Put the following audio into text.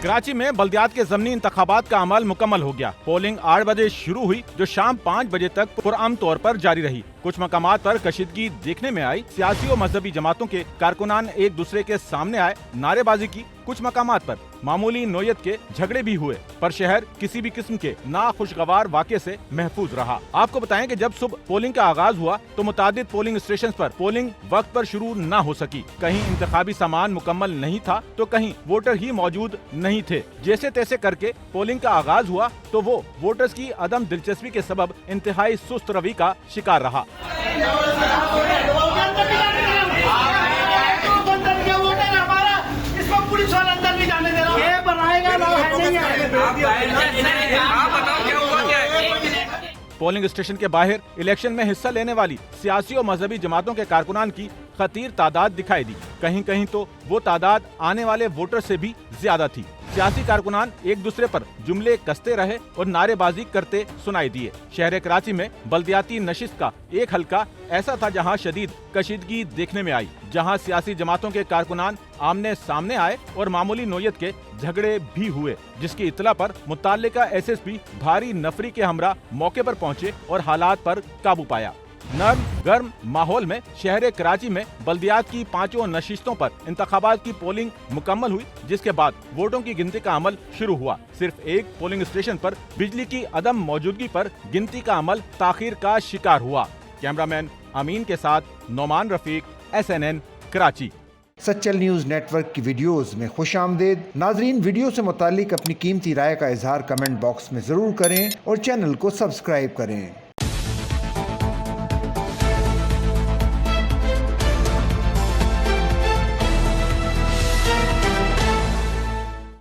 कराची में बल्दियात के ज़मनी इंतखाबात का अमल मुकम्मल हो गया। पोलिंग 8 बजे शुरू हुई जो शाम 5 बजे तक पुरअमन तौर पर जारी रही। कुछ मकामात पर कशीदगी देखने में आई। सियासी और मजहबी जमातों के कारकुनान एक दूसरे के सामने आए, नारेबाजी की। कुछ मकामात पर मामूली नोयत के झगड़े भी हुए, पर शहर किसी भी किस्म के नाखुशगवार वाक़े से महफूज रहा। आपको बताएं कि जब सुबह पोलिंग का आगाज हुआ तो मुतादिद पोलिंग स्टेशन पर पोलिंग वक्त पर शुरू न हो सकी। कहीं इंतखाबी सामान मुकम्मल नहीं था तो कहीं वोटर ही मौजूद नहीं थे। जैसे तैसे करके पोलिंग का आगाज हुआ तो वो वोटर्स की अदम दिलचस्पी के सबब इंतहाई सुस्त रवि का शिकार रहा। पोलिंग स्टेशन के बाहर इलेक्शन में हिस्सा लेने वाली सियासी और मजहबी जमातों के कारकुनान की खतीर तादाद दिखाई दी। कहीं कहीं तो वो तादाद आने वाले वोटर से भी ज्यादा थी। सियासी कारकुनान एक दूसरे पर जुमले कसते रहे और नारेबाजी करते सुनाई दिए। शहर कराची में बल्दियाती नशिस्त का एक हल्का ऐसा था जहां शदीद कशीदगी देखने में आई, जहां सियासी जमातों के कारकुनान आमने सामने आए और मामूली नोयत के झगड़े भी हुए, जिसकी इत्तला पर मुतल्लिका SSP भारी नफरी के हमरा मौके पर पहुंचे और हालात पर काबू पाया। नर्म गर्म माहौल में शहर कराची में बल्दियात की 5 नशिस्तों पर इंतखाबात की पोलिंग मुकम्मल हुई, जिसके बाद वोटों की गिनती का अमल शुरू हुआ। सिर्फ एक पोलिंग स्टेशन पर बिजली की अदम मौजूदगी पर गिनती का अमल ताखीर का शिकार हुआ। कैमरामैन अमीन के साथ Nauman Rafiq, SNN Karachi. Sachal news network की वीडियोस में खुशामदीद। नाजरीन, वीडियो से मुतालिक अपनी कीमती राय का इजहार कमेंट बॉक्स में ज़रूर करें और चैनल को सब्सक्राइब करें।